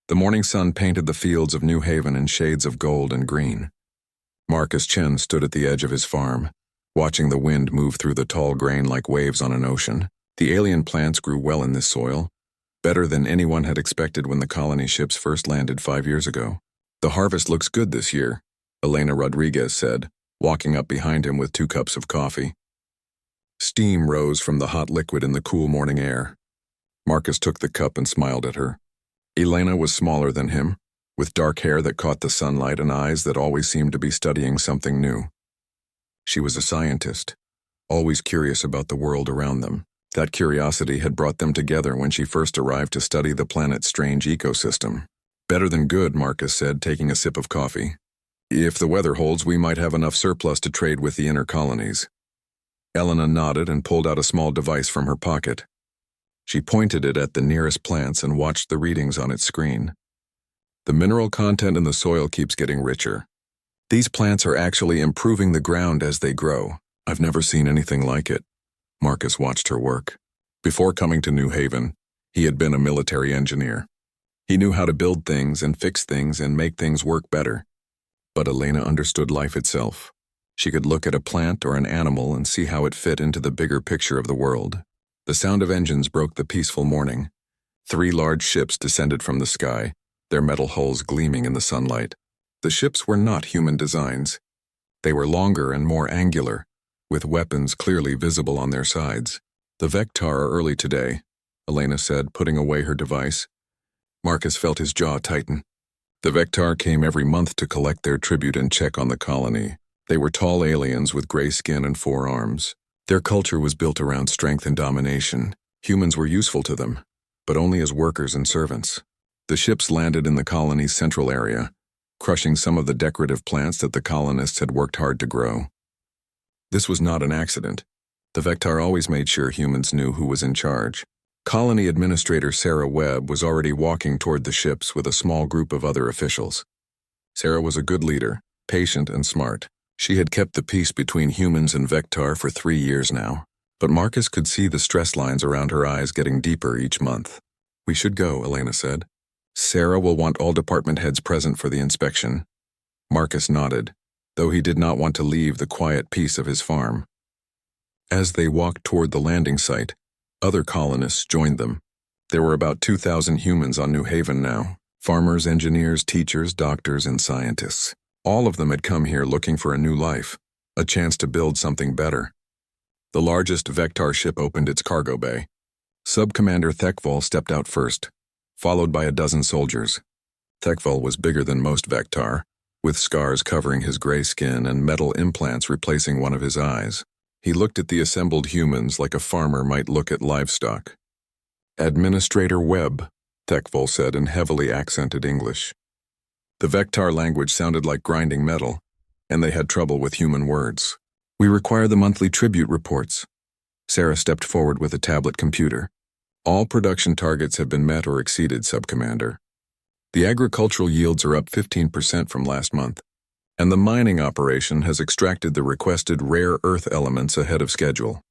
The morning sun painted the fields of New Haven in shades of gold and green. Marcus Chen stood at the edge of his farm, watching the wind move through the tall grain like waves on an ocean. The alien plants grew well in this soil, better than anyone had expected when the colony ships first landed 5 years ago. "The harvest looks good this year," Elena Rodriguez said, walking up behind him with 2 cups of coffee. Steam rose from the hot liquid in the cool morning air. Marcus took the cup and smiled at her. Elena was smaller than him, with dark hair that caught the sunlight and eyes that always seemed to be studying something new. She was a scientist, always curious about the world around them. That curiosity had brought them together when she first arrived to study the planet's strange ecosystem. "Better than good," Marcus said, taking a sip of coffee. "If the weather holds, we might have enough surplus to trade with the inner colonies." Elena nodded and pulled out a small device from her pocket. She pointed it at the nearest plants and watched the readings on its screen. "The mineral content in the soil keeps getting richer. These plants are actually improving the ground as they grow. I've never seen anything like it." Marcus watched her work. Before coming to New Haven, he had been a military engineer. He knew how to build things and fix things and make things work better. But Elena understood life itself. She could look at a plant or an animal and see how it fit into the bigger picture of the world. The sound of engines broke the peaceful morning. 3 large ships descended from the sky, their metal hulls gleaming in the sunlight. The ships were not human designs. They were longer and more angular, with weapons clearly visible on their sides. "The Vectar are early today," Elena said, putting away her device. Marcus felt his jaw tighten. The Vectar came every month to collect their tribute and check on the colony. They were tall aliens with gray skin and 4 arms. Their culture was built around strength and domination. Humans were useful to them, but only as workers and servants. The ships landed in the colony's central area, crushing some of the decorative plants that the colonists had worked hard to grow. This was not an accident. The Vectar always made sure humans knew who was in charge. Colony Administrator Sarah Webb was already walking toward the ships with a small group of other officials. Sarah was a good leader, patient and smart. She had kept the peace between humans and Vectar for 3 years now, but Marcus could see the stress lines around her eyes getting deeper each month. "We should go," Elena said. "Sarah will want all department heads present for the inspection." Marcus nodded, though he did not want to leave the quiet peace of his farm. As they walked toward the landing site, other colonists joined them. There were about 2,000 humans on New Haven now. Farmers, engineers, teachers, doctors, and scientists. All of them had come here looking for a new life, a chance to build something better. The largest Vectar ship opened its cargo bay. Sub-Commander Thekval stepped out first, followed by a dozen soldiers. Thekval was bigger than most Vectar, with scars covering his gray skin and metal implants replacing one of his eyes. He looked at the assembled humans like a farmer might look at livestock. "Administrator Webb," Thekval said in heavily accented English. The Vectar language sounded like grinding metal, and they had trouble with human words. "We require the monthly tribute reports." Sarah stepped forward with a tablet computer. "All production targets have been met or exceeded, Sub-Commander. The agricultural yields are up 15% from last month, and the mining operation has extracted the requested rare earth elements ahead of schedule."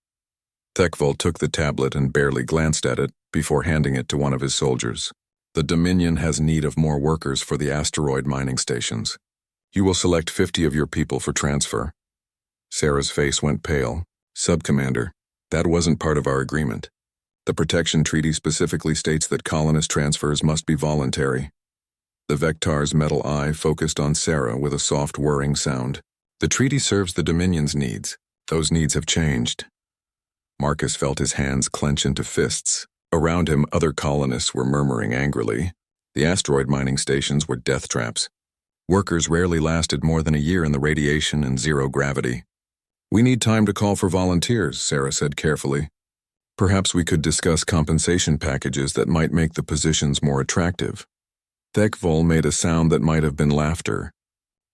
Thekval took the tablet and barely glanced at it before handing it to one of his soldiers. "The Dominion has need of more workers for the asteroid mining stations. You will select 50 of your people for transfer." Sarah's face went pale. "Sub-Commander, that wasn't part of our agreement. The Protection Treaty specifically states that colonist transfers must be voluntary." The Vectar's metal eye focused on Sarah with a soft whirring sound. "The treaty serves the Dominion's needs. Those needs have changed." Marcus felt his hands clench into fists. Around him, other colonists were murmuring angrily. The asteroid mining stations were death traps. Workers rarely lasted more than a year in the radiation and zero gravity. "We need time to call for volunteers," Sarah said carefully. "Perhaps we could discuss compensation packages that might make the positions more attractive." Thekval made a sound that might have been laughter.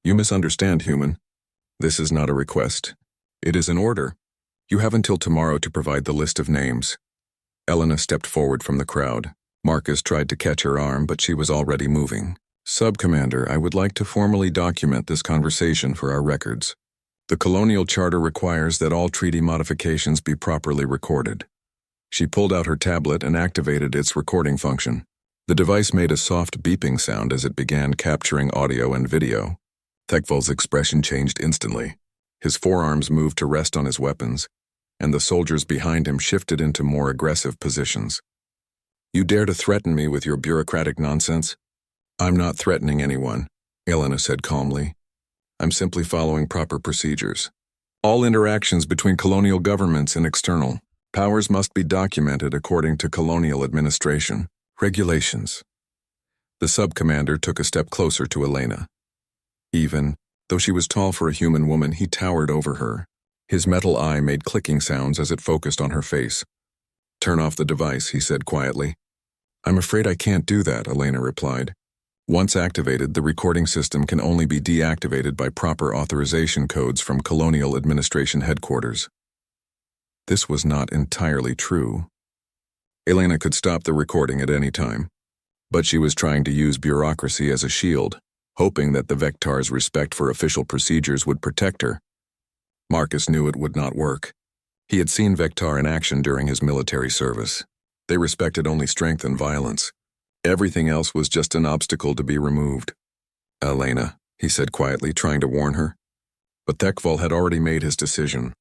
"You misunderstand, human. This is not a request. It is an order. You have until tomorrow to provide the list of names." Elena stepped forward from the crowd. Marcus tried to catch her arm, but she was already moving. "Sub-Commander, I would like to formally document this conversation for our records. The Colonial Charter requires that all treaty modifications be properly recorded." She pulled out her tablet and activated its recording function. The device made a soft beeping sound as it began capturing audio and video. Tekvol's expression changed instantly. His forearms moved to rest on his weapons, and the soldiers behind him shifted into more aggressive positions. "You dare to threaten me with your bureaucratic nonsense?" "I'm not threatening anyone," Elena said calmly. "I'm simply following proper procedures. All interactions between colonial governments and external powers must be documented according to colonial administration regulations." The sub-commander took a step closer to Elena. Even though she was tall for a human woman, he towered over her. His metal eye made clicking sounds as it focused on her face. "Turn off the device," he said quietly. "I'm afraid I can't do that," Elena replied. "Once activated, the recording system can only be deactivated by proper authorization codes from Colonial Administration headquarters." This was not entirely true. Elena could stop the recording at any time, but she was trying to use bureaucracy as a shield, hoping that the Vectar's respect for official procedures would protect her. Marcus knew it would not work. He had seen Vectar in action during his military service. They respected only strength and violence. Everything else was just an obstacle to be removed. "Elena," he said quietly, trying to warn her. But Tekvol had already made his decision.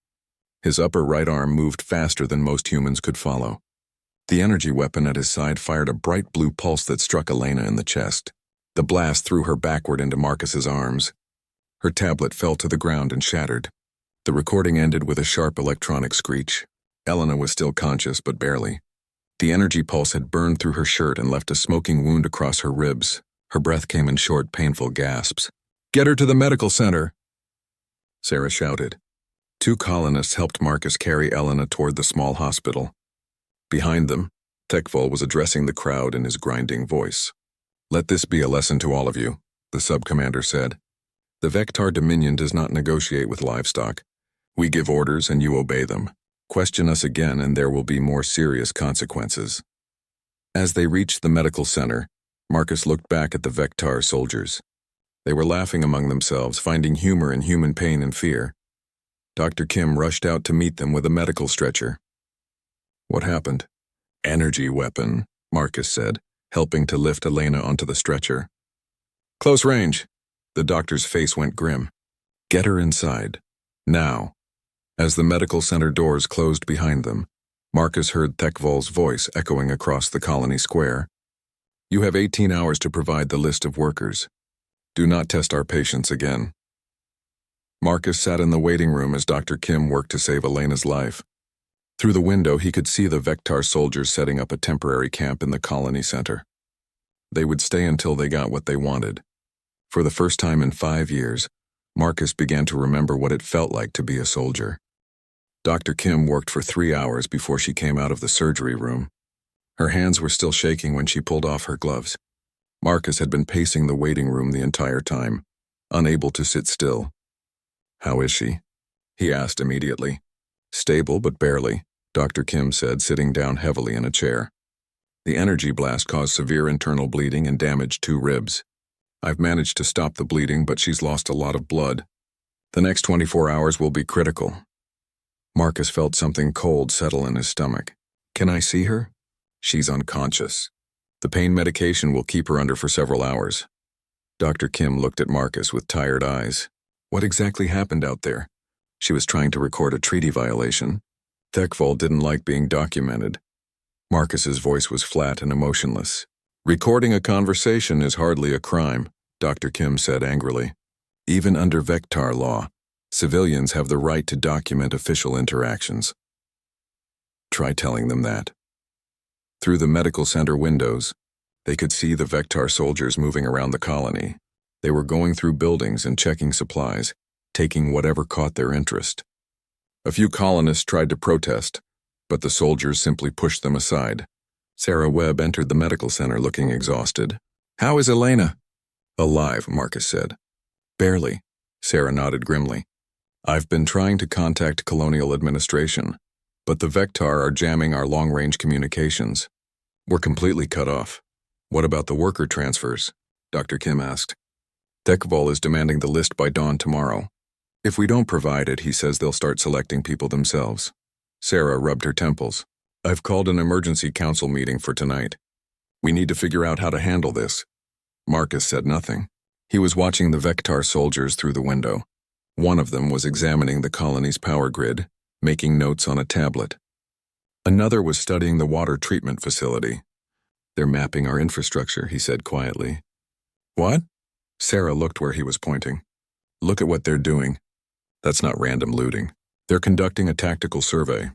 His upper right arm moved faster than most humans could follow. The energy weapon at his side fired a bright blue pulse that struck Elena in the chest. The blast threw her backward into Marcus's arms. Her tablet fell to the ground and shattered. The recording ended with a sharp electronic screech. Elena was still conscious, but barely. The energy pulse had burned through her shirt and left a smoking wound across her ribs. Her breath came in short, painful gasps. "Get her to the medical center!" Sarah shouted. Two colonists helped Marcus carry Elena toward the small hospital. Behind them, Tekvol was addressing the crowd in his grinding voice. "Let this be a lesson to all of you," the sub-commander said. "The Vectar Dominion does not negotiate with livestock. We give orders and you obey them. Question us again and there will be more serious consequences." As they reached the medical center, Marcus looked back at the Vectar soldiers. They were laughing among themselves, finding humor in human pain and fear. Dr. Kim rushed out to meet them with a medical stretcher. "What happened?" "Energy weapon," Marcus said, helping to lift Elena onto the stretcher. "Close range." The doctor's face went grim. "Get her inside. Now." As the medical center doors closed behind them, Marcus heard Tekvol's voice echoing across the colony square. "You have 18 hours to provide the list of workers. Do not test our patients again." Marcus sat in the waiting room as Dr. Kim worked to save Elena's life. Through the window, he could see the Vectar soldiers setting up a temporary camp in the colony center. They would stay until they got what they wanted. For the first time in 5 years, Marcus began to remember what it felt like to be a soldier. Dr. Kim worked for 3 hours before she came out of the surgery room. Her hands were still shaking when she pulled off her gloves. Marcus had been pacing the waiting room the entire time, unable to sit still. "How is she?" he asked immediately. "Stable, but barely," Dr. Kim said, sitting down heavily in a chair. "The energy blast caused severe internal bleeding and damaged 2 ribs. I've managed to stop the bleeding, but she's lost a lot of blood. The next 24 hours will be critical." Marcus felt something cold settle in his stomach. "Can I see her?" "She's unconscious. The pain medication will keep her under for several hours." Dr. Kim looked at Marcus with tired eyes. "What exactly happened out there?" "She was trying to record a treaty violation. Tekvol didn't like being documented." Marcus's voice was flat and emotionless. "Recording a conversation is hardly a crime," Dr. Kim said angrily. "Even under Vectar law, civilians have the right to document official interactions." Try telling them that. Through the medical center windows, they could see the Vectar soldiers moving around the colony. They were going through buildings and checking supplies, taking whatever caught their interest. A few colonists tried to protest, but the soldiers simply pushed them aside. Sarah Webb entered the medical center looking exhausted. "How is Elena?" "Alive," Marcus said. "Barely," Sarah nodded grimly. "I've been trying to contact Colonial Administration, but the Vectar are jamming our long-range communications. We're completely cut off." "What about the worker transfers?" Dr. Kim asked. "Tekvol is demanding the list by dawn tomorrow. If we don't provide it, he says they'll start selecting people themselves." Sarah rubbed her temples. "I've called an emergency council meeting for tonight. We need to figure out how to handle this. Marcus said nothing. He was watching the Vectar soldiers through the window. One of them was examining the colony's power grid, making notes on a tablet. Another was studying the water treatment facility. They're mapping our infrastructure, he said quietly. What? Sarah looked where he was pointing. Look at what they're doing. That's not random looting. They're conducting a tactical survey.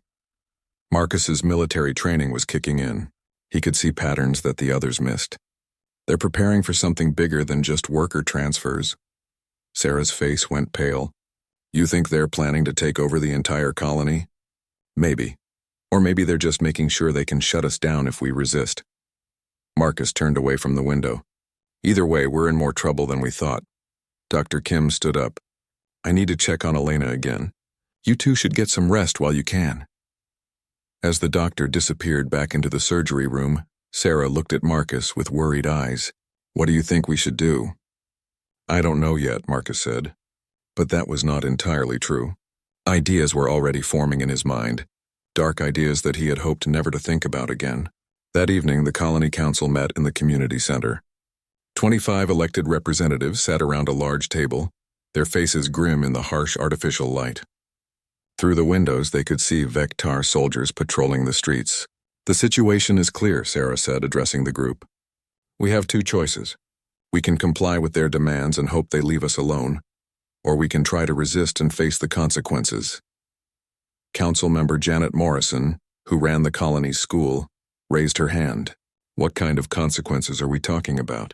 Marcus's military training was kicking in. He could see patterns that the others missed. They're preparing for something bigger than just worker transfers. Sarah's face went pale. You think they're planning to take over the entire colony? Maybe. Or maybe they're just making sure they can shut us down if we resist. Marcus turned away from the window. Either way, we're in more trouble than we thought. Dr. Kim stood up. I need to check on Elena again. You two should get some rest while you can. As the doctor disappeared back into the surgery room, Sarah looked at Marcus with worried eyes. What do you think we should do? I don't know yet, Marcus said. But that was not entirely true. Ideas were already forming in his mind, dark ideas that he had hoped never to think about again. That evening, the Colony Council met in the community center. 25 elected representatives sat around a large table, their faces grim in the harsh artificial light. Through the windows, they could see Vectar soldiers patrolling the streets. The situation is clear, Sarah said, addressing the group. We have two choices. We can comply with their demands and hope they leave us alone, or we can try to resist and face the consequences. Council member Janet Morrison, who ran the colony's school, raised her hand. What kind of consequences are we talking about?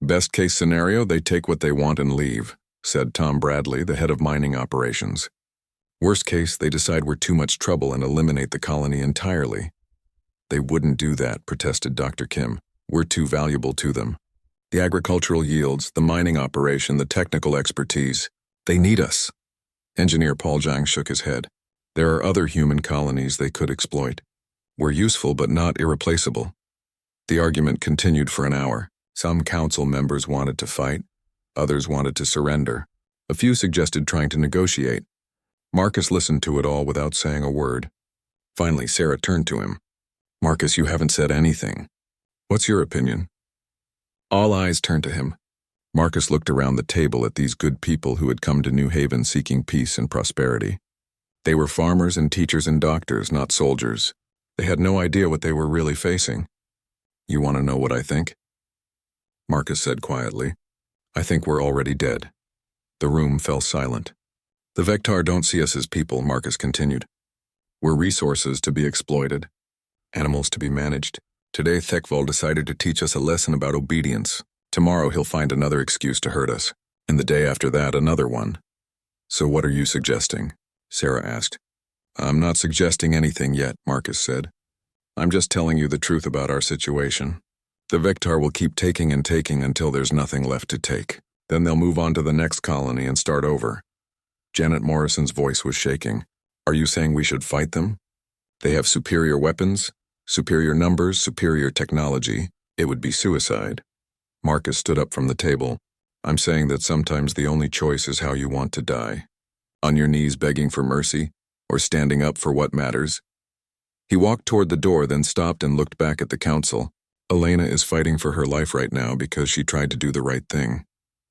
Best case scenario, they take what they want and leave, said Tom Bradley, the head of mining operations. Worst case, they decide we're too much trouble and eliminate the colony entirely. They wouldn't do that, protested Dr. Kim. We're too valuable to them. The agricultural yields, the mining operation, the technical expertise. They need us. Engineer Paul Zhang shook his head. There are other human colonies they could exploit. We're useful but not irreplaceable. The argument continued for an hour. Some council members wanted to fight. Others wanted to surrender. A few suggested trying to negotiate. Marcus listened to it all without saying a word. Finally, Sarah turned to him. Marcus, you haven't said anything. What's your opinion? All eyes turned to him. Marcus looked around the table at these good people who had come to New Haven seeking peace and prosperity. They were farmers and teachers and doctors, not soldiers. They had no idea what they were really facing. You want to know what I think? Marcus said quietly. I think we're already dead. The room fell silent. The Vectar don't see us as people, Marcus continued. We're resources to be exploited, animals to be managed. Today, Thekval decided to teach us a lesson about obedience. Tomorrow, he'll find another excuse to hurt us, and the day after that, another one. So what are you suggesting? Sarah asked. I'm not suggesting anything yet, Marcus said. I'm just telling you the truth about our situation. The Vectar will keep taking and taking until there's nothing left to take. Then they'll move on to the next colony and start over. Janet Morrison's voice was shaking. Are you saying we should fight them? They have superior weapons, superior numbers, superior technology. It would be suicide. Marcus stood up from the table. I'm saying that sometimes the only choice is how you want to die. On your knees begging for mercy, or standing up for what matters. He walked toward the door, then stopped and looked back at the council. Elena is fighting for her life right now because she tried to do the right thing.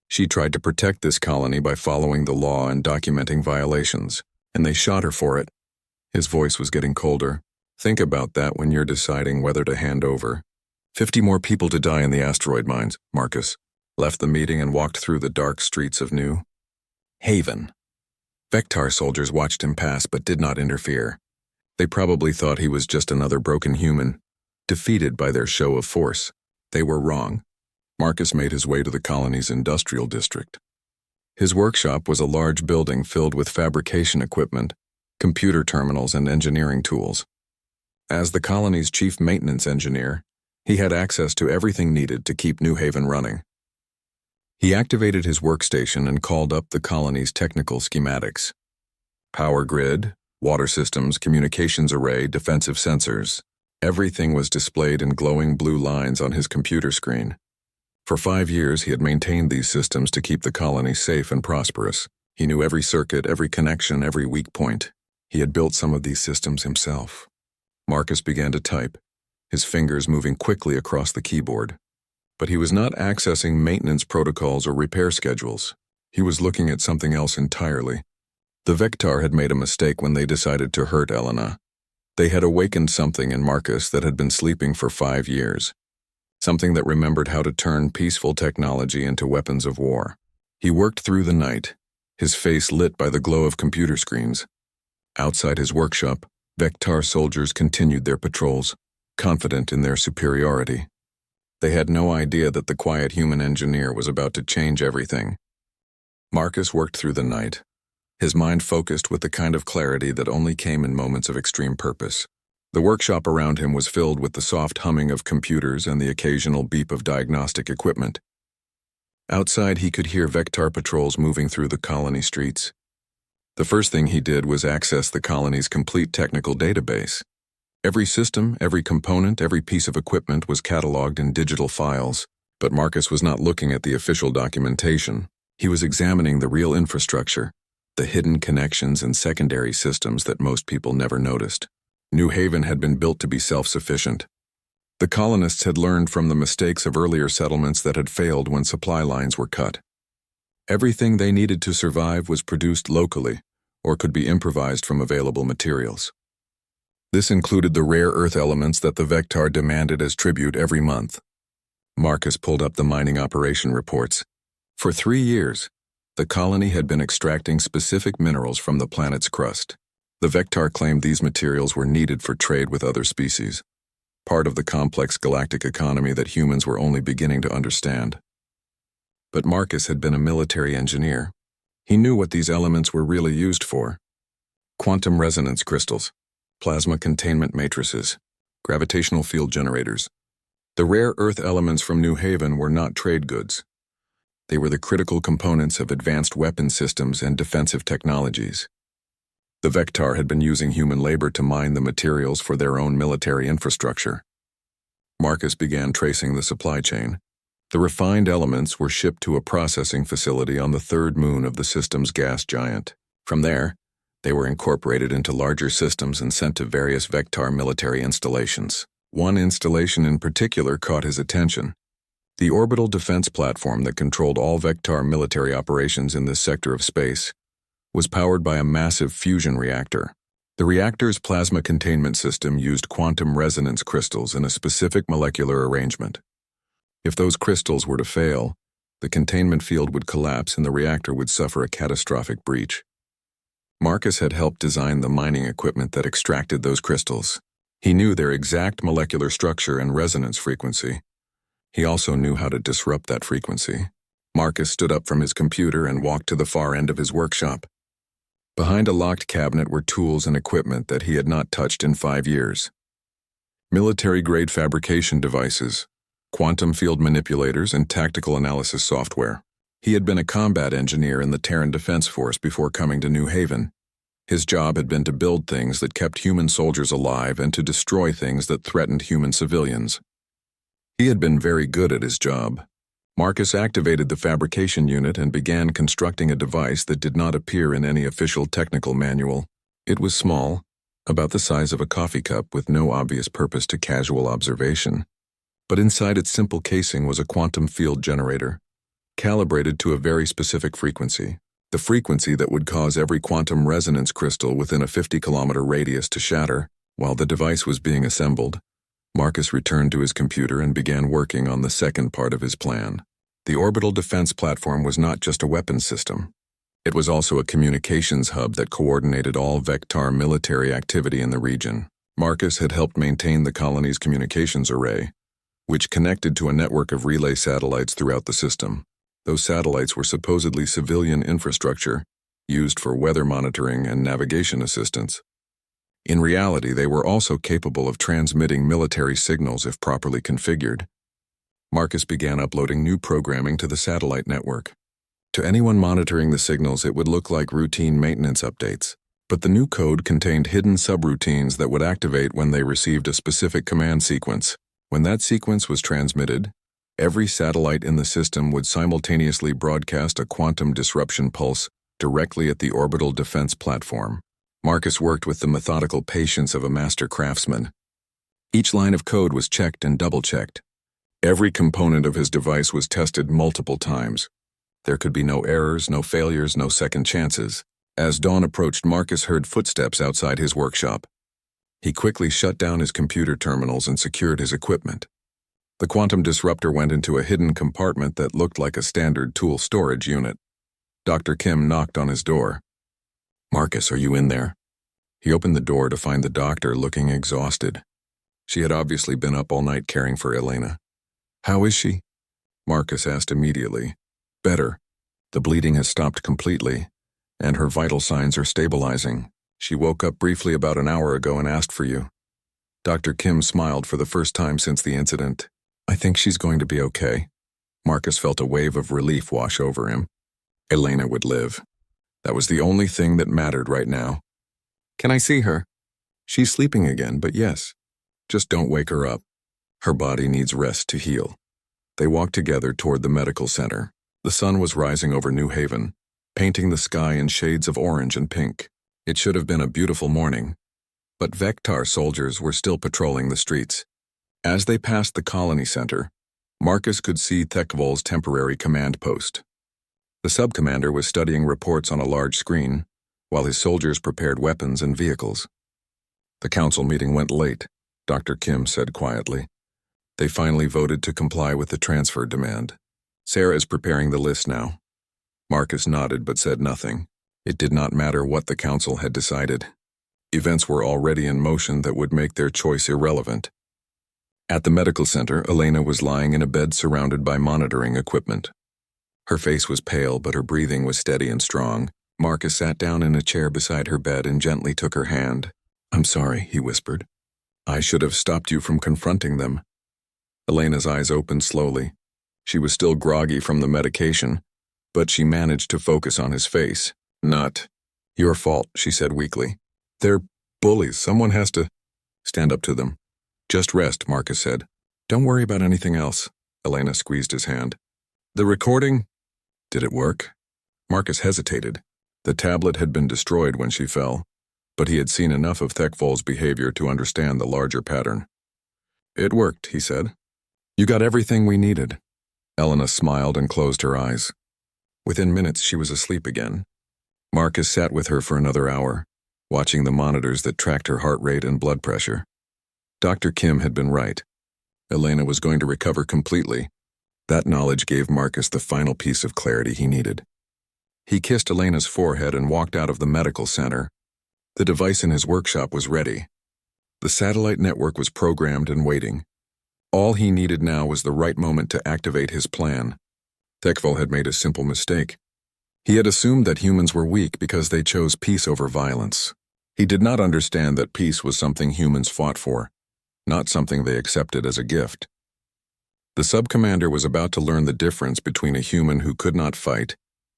She tried to protect this colony by following the law and documenting violations, and they shot her for it. His voice was getting colder. Think about that when you're deciding whether to hand over. 50 more people to die in the asteroid mines, Marcus left the meeting and walked through the dark streets of New Haven. Vectar soldiers watched him pass but did not interfere. They probably thought he was just another broken human, defeated by their show of force. They were wrong. Marcus made his way to the colony's industrial district. His workshop was a large building filled with fabrication equipment, computer terminals, and engineering tools. As the colony's chief maintenance engineer, he had access to everything needed to keep New Haven running. He activated his workstation and called up the colony's technical schematics. Power grid, water systems, communications array, defensive sensors. Everything was displayed in glowing blue lines on his computer screen. For 5 years, he had maintained these systems to keep the colony safe and prosperous. He knew every circuit, every connection, every weak point. He had built some of these systems himself. Marcus began to type. his fingers moving quickly across the keyboard. But he was not accessing maintenance protocols or repair schedules. He was looking at something else entirely. The Vectar had made a mistake when they decided to hurt Elena. They had awakened something in Marcus that had been sleeping for 5 years. Something that remembered how to turn peaceful technology into weapons of war. He worked through the night, his face lit by the glow of computer screens. Outside his workshop, Vectar soldiers continued their patrols, confident in their superiority. They had no idea that the quiet human engineer was about to change everything. Marcus worked through the night, his mind focused with the kind of clarity that only came in moments of extreme purpose. The workshop around him was filled with the soft humming of computers and the occasional beep of diagnostic equipment. Outside, he could hear Vectar patrols moving through the colony streets. The first thing he did was access the colony's complete technical database. Every system, every component, every piece of equipment was cataloged in digital files, but Marcus was not looking at the official documentation. He was examining the real infrastructure, the hidden connections and secondary systems that most people never noticed. New Haven had been built to be self-sufficient. The colonists had learned from the mistakes of earlier settlements that had failed when supply lines were cut. Everything they needed to survive was produced locally or could be improvised from available materials. This included the rare earth elements that the Vectar demanded as tribute every month. Marcus pulled up the mining operation reports. For 3 years, the colony had been extracting specific minerals from the planet's crust. The Vectar claimed these materials were needed for trade with other species, part of the complex galactic economy that humans were only beginning to understand. But Marcus had been a military engineer. He knew what these elements were really used for. Quantum resonance crystals, plasma containment matrices, gravitational field generators. The rare earth elements from New Haven were not trade goods. They were the critical components of advanced weapon systems and defensive technologies. The Vectar had been using human labor to mine the materials for their own military infrastructure. Marcus began tracing the supply chain. The refined elements were shipped to a processing facility on the third moon of the system's gas giant. From there, they were incorporated into larger systems and sent to various Vectar military installations. One installation in particular caught his attention. The orbital defense platform that controlled all Vectar military operations in this sector of space was powered by a massive fusion reactor. The reactor's plasma containment system used quantum resonance crystals in a specific molecular arrangement. If those crystals were to fail, the containment field would collapse and the reactor would suffer a catastrophic breach. Marcus had helped design the mining equipment that extracted those crystals. He knew their exact molecular structure and resonance frequency. He also knew how to disrupt that frequency. Marcus stood up from his computer and walked to the far end of his workshop. Behind a locked cabinet were tools and equipment that he had not touched in 5 years. Military-grade fabrication devices, quantum field manipulators, and tactical analysis software. He had been a combat engineer in the Terran Defense Force before coming to New Haven. His job had been to build things that kept human soldiers alive and to destroy things that threatened human civilians. He had been very good at his job. Marcus activated the fabrication unit and began constructing a device that did not appear in any official technical manual. It was small, about the size of a coffee cup with no obvious purpose to casual observation. But inside its simple casing was a quantum field generator, calibrated to a very specific frequency, the frequency that would cause every quantum resonance crystal within a 50-kilometer radius to shatter. While the device was being assembled, Marcus returned to his computer and began working on the second part of his plan. The orbital defense platform was not just a weapons system. It was also a communications hub that coordinated all Vectar military activity in the region. Marcus had helped maintain the colony's communications array, which connected to a network of relay satellites throughout the system. Those satellites were supposedly civilian infrastructure, used for weather monitoring and navigation assistance. In reality, they were also capable of transmitting military signals if properly configured. Marcus began uploading new programming to the satellite network. To anyone monitoring the signals, it would look like routine maintenance updates. But the new code contained hidden subroutines that would activate when they received a specific command sequence. When that sequence was transmitted, every satellite in the system would simultaneously broadcast a quantum disruption pulse directly at the orbital defense platform. Marcus worked with the methodical patience of a master craftsman. Each line of code was checked and double-checked. Every component of his device was tested multiple times. There could be no errors, no failures, no second chances. As dawn approached, Marcus heard footsteps outside his workshop. He quickly shut down his computer terminals and secured his equipment. The quantum disruptor went into a hidden compartment that looked like a standard tool storage unit. Dr. Kim knocked on his door. "Marcus, are you in there?" He opened the door to find the doctor looking exhausted. She had obviously been up all night caring for Elena. "How is she?" Marcus asked immediately. "Better. The bleeding has stopped completely, and her vital signs are stabilizing. She woke up briefly about an hour ago and asked for you." Dr. Kim smiled for the first time since the incident. "I think she's going to be okay." Marcus felt a wave of relief wash over him. Elena would live. That was the only thing that mattered right now. "Can I see her?" "She's sleeping again, but yes. Just don't wake her up. Her body needs rest to heal." They walked together toward the medical center. The sun was rising over New Haven, painting the sky in shades of orange and pink. It should have been a beautiful morning, but Vectar soldiers were still patrolling the streets. As they passed the colony center, Marcus could see Thekvol's temporary command post. The sub-commander was studying reports on a large screen, while his soldiers prepared weapons and vehicles. "The council meeting went late," Dr. Kim said quietly. "They finally voted to comply with the transfer demand. Sarah is preparing the list now." Marcus nodded but said nothing. It did not matter what the council had decided. Events were already in motion that would make their choice irrelevant. At the medical center, Elena was lying in a bed surrounded by monitoring equipment. Her face was pale, but her breathing was steady and strong. Marcus sat down in a chair beside her bed and gently took her hand. "I'm sorry," he whispered. "I should have stopped you from confronting them." Elena's eyes opened slowly. She was still groggy from the medication, but she managed to focus on his face. "Not your fault," she said weakly. "They're bullies. Someone has to stand up to them." "Just rest," Marcus said. "Don't worry about anything else." Elena squeezed his hand. "The recording? Did it work?" Marcus hesitated. The tablet had been destroyed when she fell, but he had seen enough of Thekvol's behavior to understand the larger pattern. "It worked," he said. "You got everything we needed." Elena smiled and closed her eyes. Within minutes, she was asleep again. Marcus sat with her for another hour, watching the monitors that tracked her heart rate and blood pressure. Dr. Kim had been right. Elena was going to recover completely. That knowledge gave Marcus the final piece of clarity he needed. He kissed Elena's forehead and walked out of the medical center. The device in his workshop was ready. The satellite network was programmed and waiting. All he needed now was the right moment to activate his plan. Thekvol had made a simple mistake. He had assumed that humans were weak because they chose peace over violence. He did not understand that peace was something humans fought for, not something they accepted as a gift. The sub-commander was about to learn the difference between a human who could not fight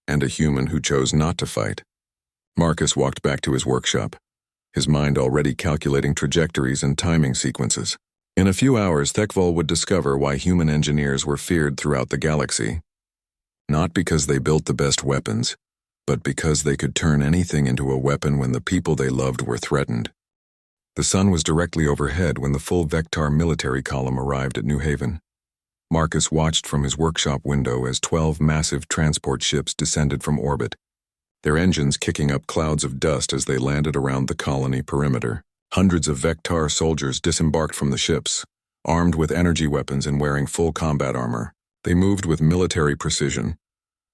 and a human who chose not to fight. Marcus walked back to his workshop, his mind already calculating trajectories and timing sequences. In a few hours, Thekvol would discover why human engineers were feared throughout the galaxy. Not because they built the best weapons, but because they could turn anything into a weapon when the people they loved were threatened. The sun was directly overhead when the full Vectar military column arrived at New Haven. Marcus watched from his workshop window as 12 massive transport ships descended from orbit, their engines kicking up clouds of dust as they landed around the colony perimeter. Hundreds of Vectar soldiers disembarked from the ships, armed with energy weapons and wearing full combat armor. They moved with military precision,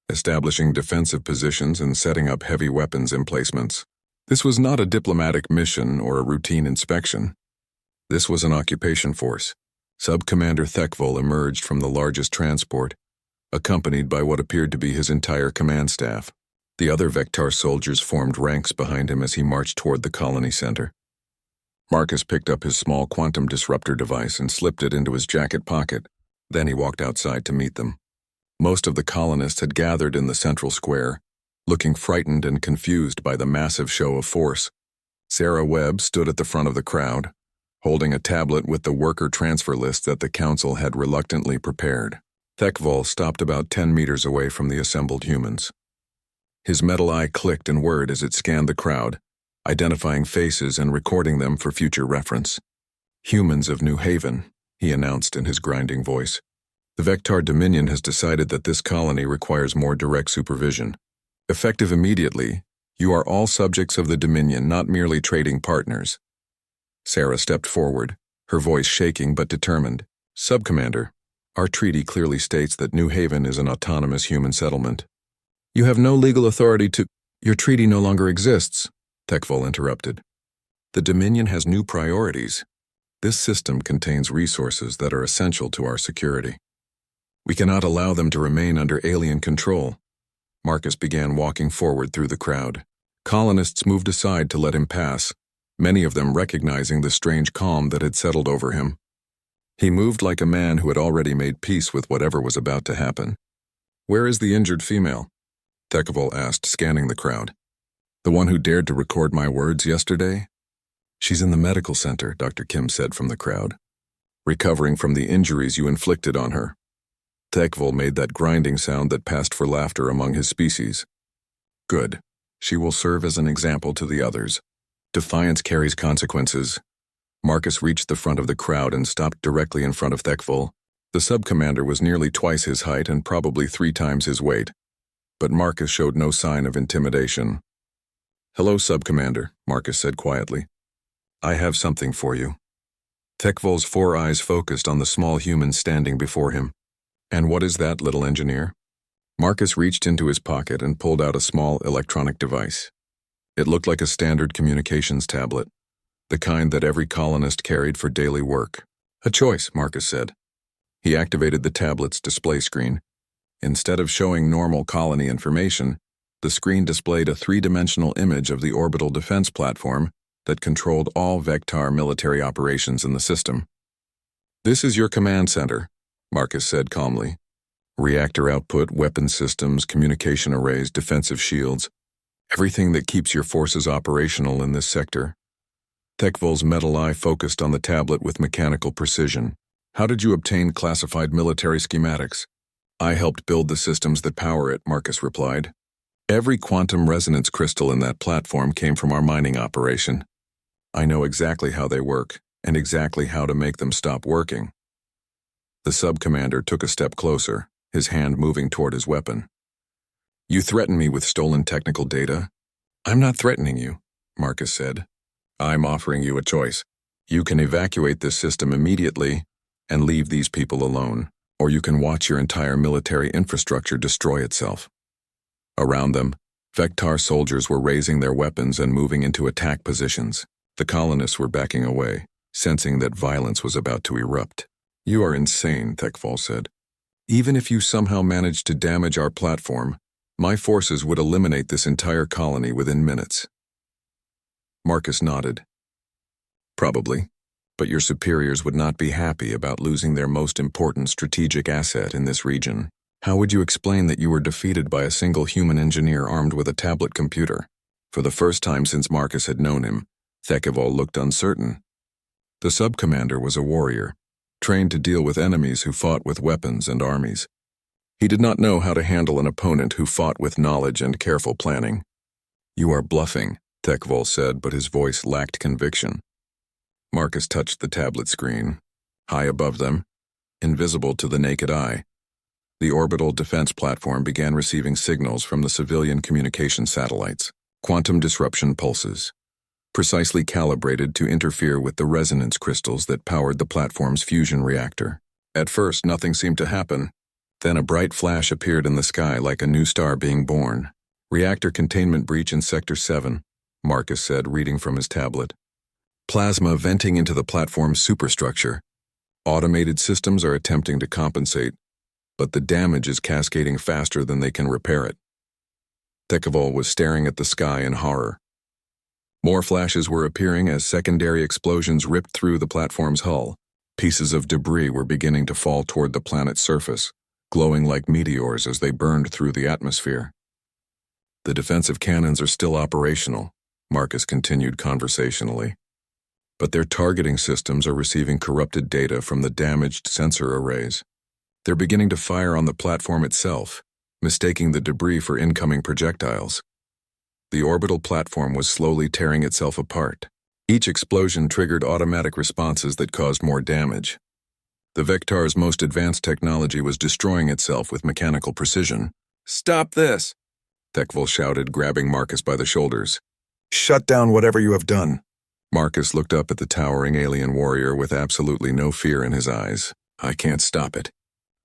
establishing defensive positions and setting up heavy weapons emplacements. This was not a diplomatic mission or a routine inspection. This was an occupation force. Sub-Commander Thekvol emerged from the largest transport, accompanied by what appeared to be his entire command staff. The other Vectar soldiers formed ranks behind him as he marched toward the colony center. Marcus picked up his small quantum disruptor device and slipped it into his jacket pocket. Then he walked outside to meet them. Most of the colonists had gathered in the central square, looking frightened and confused by the massive show of force. Sarah Webb stood at the front of the crowd, holding a tablet with the worker transfer list that the council had reluctantly prepared. Thekvol stopped about 10 meters away from the assembled humans. His metal eye clicked and whirred as it scanned the crowd, identifying faces and recording them for future reference. Humans of New Haven, he announced in his grinding voice. The Vectar Dominion has decided that this colony requires more direct supervision. Effective immediately, you are all subjects of the Dominion, not merely trading partners. Sarah stepped forward, her voice shaking but determined. Subcommander, our treaty clearly states that New Haven is an autonomous human settlement. You have no legal authority to— Your treaty no longer exists, Tekvol interrupted. The Dominion has new priorities. This system contains resources that are essential to our security. We cannot allow them to remain under alien control. Marcus began walking forward through the crowd. Colonists moved aside to let him pass, many of them recognizing the strange calm that had settled over him. He moved like a man who had already made peace with whatever was about to happen. Where is the injured female? Tekvol asked, scanning the crowd. The one who dared to record my words yesterday? She's in the medical center, Dr. Kim said from the crowd, recovering from the injuries you inflicted on her. Tekvol made that grinding sound that passed for laughter among his species. Good. She will serve as an example to the others. Defiance carries consequences. Marcus reached the front of the crowd and stopped directly in front of Tekvol. The sub-commander was nearly twice his height and probably 3 times his weight. But Marcus showed no sign of intimidation. Hello, sub-commander, Marcus said quietly. I have something for you. Tekvol's 4 eyes focused on the small human standing before him. And what is that, little engineer? Marcus reached into his pocket and pulled out a small electronic device. It looked like a standard communications tablet, the kind that every colonist carried for daily work. A choice, Marcus said. He activated the tablet's display screen. Instead of showing normal colony information, the screen displayed a 3-dimensional image of the orbital defense platform that controlled all Vectar military operations in the system. This is your command center, Marcus said calmly. Reactor output, weapon systems, communication arrays, defensive shields, everything that keeps your forces operational in this sector. Tekvol's metal eye focused on the tablet with mechanical precision. How did you obtain classified military schematics? I helped build the systems that power it, Marcus replied. Every quantum resonance crystal in that platform came from our mining operation. I know exactly how they work, and exactly how to make them stop working. The sub-commander took a step closer, his hand moving toward his weapon. You threaten me with stolen technical data? I'm not threatening you, Marcus said. I'm offering you a choice. You can evacuate this system immediately and leave these people alone, or you can watch your entire military infrastructure destroy itself. Around them, Vectar soldiers were raising their weapons and moving into attack positions. The colonists were backing away, sensing that violence was about to erupt. You are insane, Tekvol said. Even if you somehow managed to damage our platform, my forces would eliminate this entire colony within minutes. Marcus nodded. Probably, but your superiors would not be happy about losing their most important strategic asset in this region. How would you explain that you were defeated by a single human engineer armed with a tablet computer? For the first time since Marcus had known him, Tekvol looked uncertain. The sub-commander was a warrior, trained to deal with enemies who fought with weapons and armies. He did not know how to handle an opponent who fought with knowledge and careful planning. You are bluffing, Tekvol said, but his voice lacked conviction. Marcus touched the tablet screen. High above them, invisible to the naked eye, the orbital defense platform began receiving signals from the civilian communication satellites, quantum disruption pulses, precisely calibrated to interfere with the resonance crystals that powered the platform's fusion reactor. At first, nothing seemed to happen. Then a bright flash appeared in the sky like a new star being born. Reactor containment breach in Sector 7, Marcus said, reading from his tablet. Plasma venting into the platform's superstructure. Automated systems are attempting to compensate, but the damage is cascading faster than they can repair it. Tekvol was staring at the sky in horror. More flashes were appearing as secondary explosions ripped through the platform's hull. Pieces of debris were beginning to fall toward the planet's surface, glowing like meteors as they burned through the atmosphere. The defensive cannons are still operational, Marcus continued conversationally. But their targeting systems are receiving corrupted data from the damaged sensor arrays. They're beginning to fire on the platform itself, mistaking the debris for incoming projectiles. The orbital platform was slowly tearing itself apart. Each explosion triggered automatic responses that caused more damage. The Vectar's most advanced technology was destroying itself with mechanical precision. "Stop this!" Thekvol shouted, grabbing Marcus by the shoulders. "Shut down whatever you have done." Marcus looked up at the towering alien warrior with absolutely no fear in his eyes. "I can't stop it.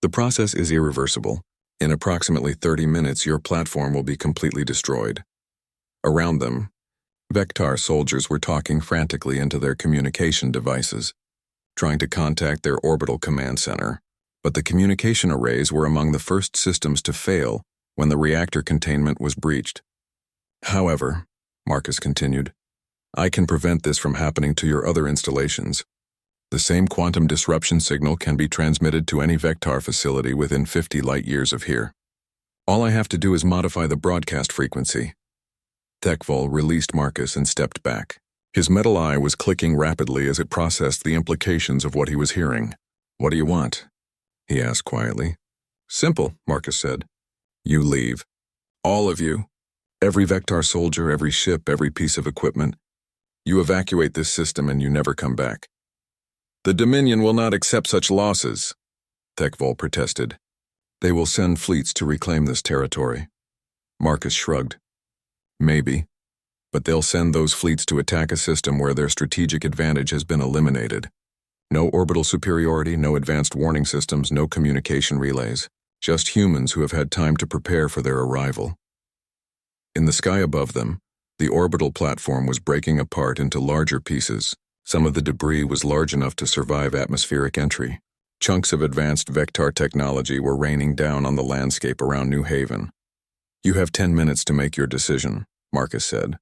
The process is irreversible. In approximately 30 minutes, your platform will be completely destroyed." Around them, Vectar soldiers were talking frantically into their communication devices, trying to contact their orbital command center. But the communication arrays were among the first systems to fail when the reactor containment was breached. "However," Marcus continued, "I can prevent this from happening to your other installations. The same quantum disruption signal can be transmitted to any Vectar facility within 50 light-years of here. All I have to do is modify the broadcast frequency." Thekvol released Marcus and stepped back. His metal eye was clicking rapidly as it processed the implications of what he was hearing. "What do you want?" he asked quietly. "Simple," Marcus said. "You leave. All of you. Every Vectar soldier, every ship, every piece of equipment. You evacuate this system and you never come back." "The Dominion will not accept such losses," Thekvol protested. "They will send fleets to reclaim this territory." Marcus shrugged. "Maybe. But they'll send those fleets to attack a system where their strategic advantage has been eliminated. No orbital superiority, no advanced warning systems, no communication relays. Just humans who have had time to prepare for their arrival." In the sky above them, the orbital platform was breaking apart into larger pieces. Some of the debris was large enough to survive atmospheric entry. Chunks of advanced Vectar technology were raining down on the landscape around New Haven. "You have 10 minutes to make your decision," Marcus said.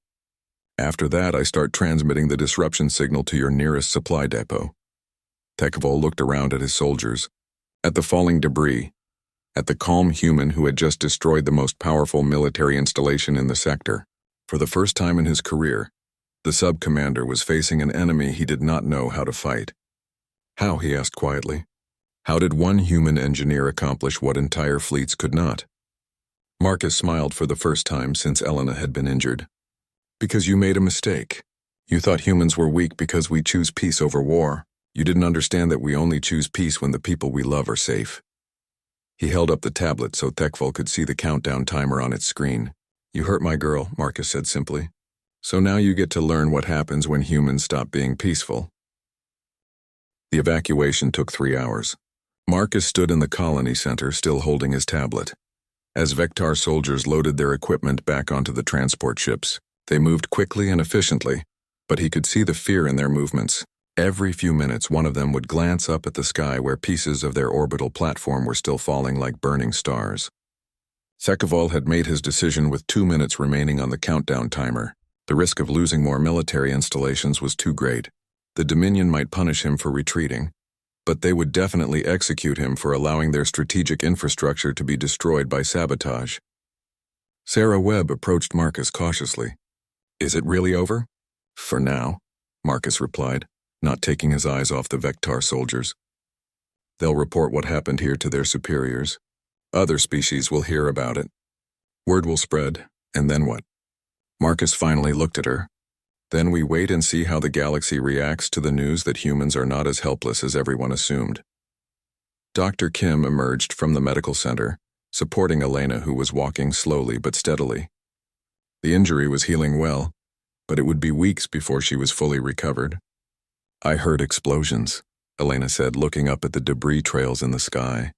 "After that, I start transmitting the disruption signal to your nearest supply depot." Thekvol looked around at his soldiers, at the falling debris, at the calm human who had just destroyed the most powerful military installation in the sector. For the first time in his career, the sub-commander was facing an enemy he did not know how to fight. "How?" he asked quietly. "How did one human engineer accomplish what entire fleets could not?" Marcus smiled for the first time since Elena had been injured. "Because you made a mistake. You thought humans were weak because we choose peace over war. You didn't understand that we only choose peace when the people we love are safe." He held up the tablet so Thekvol could see the countdown timer on its screen. "You hurt my girl," Marcus said simply. "So now you get to learn what happens when humans stop being peaceful." The evacuation took 3 hours. Marcus stood in the colony center, still holding his tablet. As Vectar soldiers loaded their equipment back onto the transport ships, they moved quickly and efficiently, but he could see the fear in their movements. Every few minutes, one of them would glance up at the sky where pieces of their orbital platform were still falling like burning stars. Thekvol had made his decision with 2 minutes remaining on the countdown timer. The risk of losing more military installations was too great. The Dominion might punish him for retreating, but they would definitely execute him for allowing their strategic infrastructure to be destroyed by sabotage. Sarah Webb approached Marcus cautiously. "Is it really over?" "For now," Marcus replied, not taking his eyes off the Vectar soldiers. "They'll report what happened here to their superiors. Other species will hear about it. Word will spread, and then what?" Marcus finally looked at her. "Then we wait and see how the galaxy reacts to the news that humans are not as helpless as everyone assumed." Dr. Kim emerged from the medical center, supporting Elena, who was walking slowly but steadily. The injury was healing well, but it would be weeks before she was fully recovered. "I heard explosions," Elena said, looking up at the debris trails in the sky.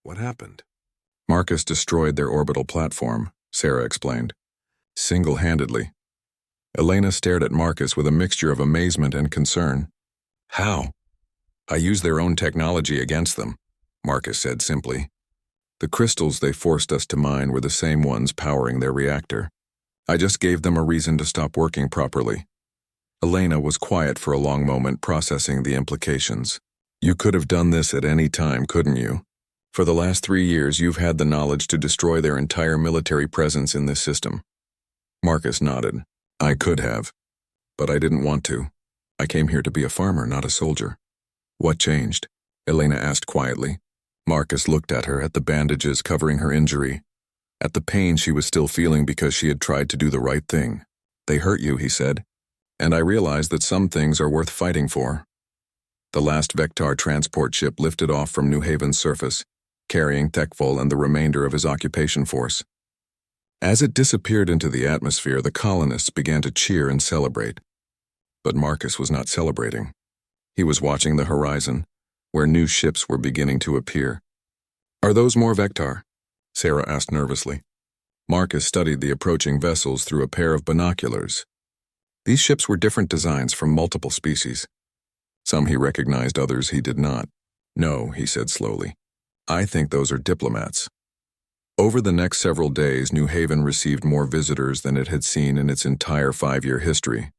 "What happened?" "Marcus destroyed their orbital platform," Sarah explained. "Single-handedly." Elena stared at Marcus with a mixture of amazement and concern. "How?" "I used their own technology against them," Marcus said simply. "The crystals they forced us to mine were the same ones powering their reactor. I just gave them a reason to stop working properly." Elena was quiet for a long moment, processing the implications. "You could have done this at any time, couldn't you? For the last 3 years, you've had the knowledge to destroy their entire military presence in this system." Marcus nodded. "I could have, but I didn't want to. I came here to be a farmer, not a soldier." "What changed?" Elena asked quietly. Marcus looked at her, at the bandages covering her injury, at the pain she was still feeling because she had tried to do the right thing. "They hurt you," he said, And I realized that some things are worth fighting for. The last Vectar transport ship lifted off from New Haven's surface, carrying Tekful and the remainder of his occupation force. As it disappeared into the atmosphere, the colonists began to cheer and celebrate. But Marcus was not celebrating. He was watching the horizon, where new ships were beginning to appear. "Are those more Vectar?" Sarah asked nervously. Marcus studied the approaching vessels through a pair of binoculars. These ships were different designs from multiple species. Some he recognized, others he did not. "No," he said slowly. "I think those are diplomats." Over the next several days, New Haven received more visitors than it had seen in its entire 5-year history.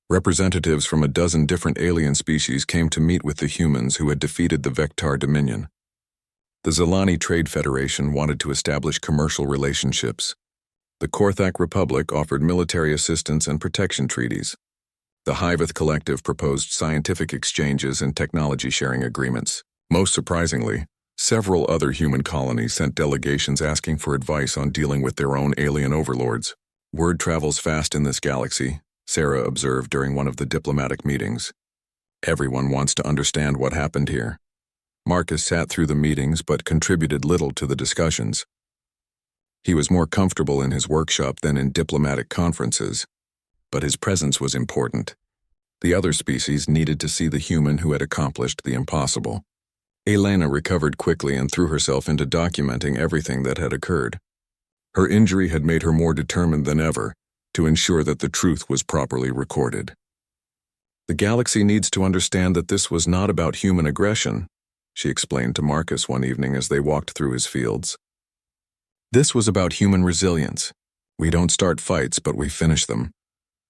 Representatives from a dozen different alien species came to meet with the humans who had defeated the Vectar Dominion. The Zelani Trade Federation wanted to establish commercial relationships. The Korthak Republic offered military assistance and protection treaties. The Hiveth Collective proposed scientific exchanges and technology sharing agreements. Most surprisingly, several other human colonies sent delegations asking for advice on dealing with their own alien overlords. "Word travels fast in this galaxy," Sarah observed during one of the diplomatic meetings. "Everyone wants to understand what happened here." Marcus sat through the meetings but contributed little to the discussions. He was more comfortable in his workshop than in diplomatic conferences, but his presence was important. The other species needed to see the human who had accomplished the impossible. Elena recovered quickly and threw herself into documenting everything that had occurred. Her injury had made her more determined than ever to ensure that the truth was properly recorded. "The galaxy needs to understand that this was not about human aggression," she explained to Marcus one evening as they walked through his fields. "This was about human resilience. We don't start fights, but we finish them."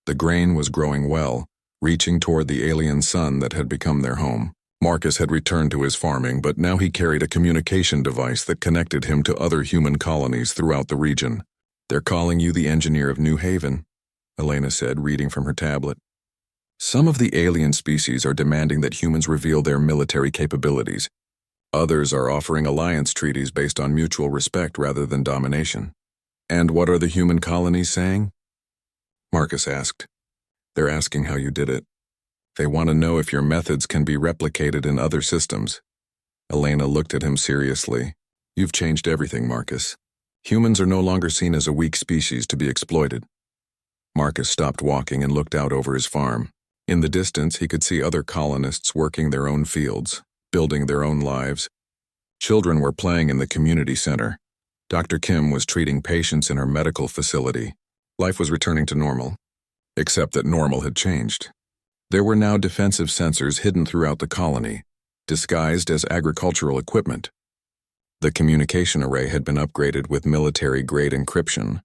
The grain was growing well, reaching toward the alien sun that had become their home. Marcus had returned to his farming, but now he carried a communication device that connected him to other human colonies throughout the region. "They're calling you the engineer of New Haven," Elena said, reading from her tablet. "Some of the alien species are demanding that humans reveal their military capabilities. Others are offering alliance treaties based on mutual respect rather than domination." "And what are the human colonies saying?" Marcus asked. "They're asking how you did it. They want to know if your methods can be replicated in other systems." Elena looked at him seriously. "You've changed everything, Marcus. Humans are no longer seen as a weak species to be exploited." Marcus stopped walking and looked out over his farm. In the distance, he could see other colonists working their own fields, building their own lives. Children were playing in the community center. Dr. Kim was treating patients in her medical facility. Life was returning to normal, except that normal had changed. There were now defensive sensors hidden throughout the colony, disguised as agricultural equipment. The communication array had been upgraded with military-grade encryption,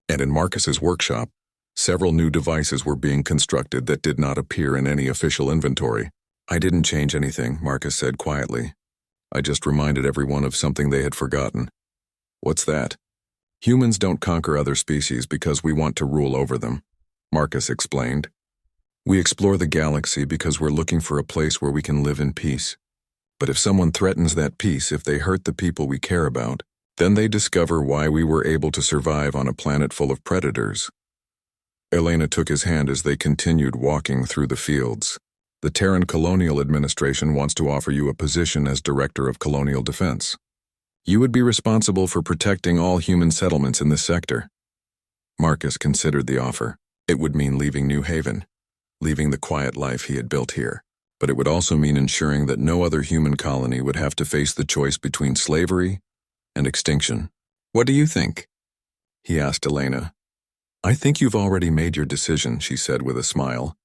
and in Marcus's workshop, several new devices were being constructed that did not appear in any official inventory. "I didn't change anything," Marcus said quietly. "I just reminded everyone of something they had forgotten." "What's that?" "Humans don't conquer other species because we want to rule over them," Marcus explained. "We explore the galaxy because we're looking for a place where we can live in peace. But if someone threatens that peace, if they hurt the people we care about, then they discover why we were able to survive on a planet full of predators." Elena took his hand as they continued walking through the fields. "The Terran Colonial Administration wants to offer you a position as Director of Colonial Defense. You would be responsible for protecting all human settlements in this sector." Marcus considered the offer. It would mean leaving New Haven, leaving the quiet life he had built here. But it would also mean ensuring that no other human colony would have to face the choice between slavery and extinction. "What do you think?" he asked Elena. "I think you've already made your decision," she said with a smile.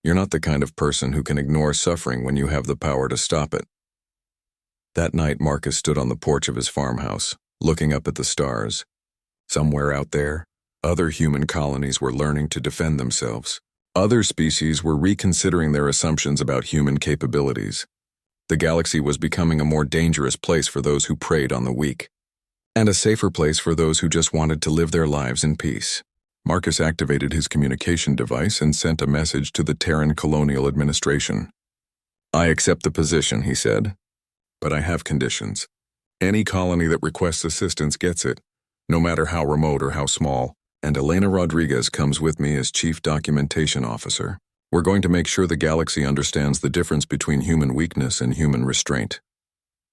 "You're not the kind of person who can ignore suffering when you have the power to stop it." That night, Marcus stood on the porch of his farmhouse, looking up at the stars. Somewhere out there, other human colonies were learning to defend themselves. Other species were reconsidering their assumptions about human capabilities. The galaxy was becoming a more dangerous place for those who preyed on the weak, and a safer place for those who just wanted to live their lives in peace. Marcus activated his communication device and sent a message to the Terran Colonial Administration. "I accept the position," he said, "but I have conditions. Any colony that requests assistance gets it, no matter how remote or how small. and Elena Rodriguez comes with me as Chief Documentation Officer. We're going to make sure the galaxy understands the difference between human weakness and human restraint."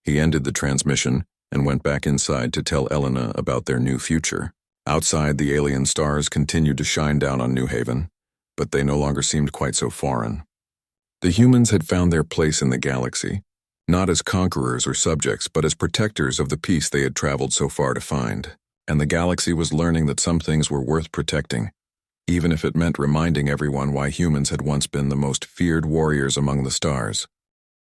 He ended the transmission and went back inside to tell Elena about their new future. Outside, the alien stars continued to shine down on New Haven, but they no longer seemed quite so foreign. The humans had found their place in the galaxy, not as conquerors or subjects, but as protectors of the peace they had traveled so far to find. And the galaxy was learning that some things were worth protecting, even if it meant reminding everyone why humans had once been the most feared warriors among the stars.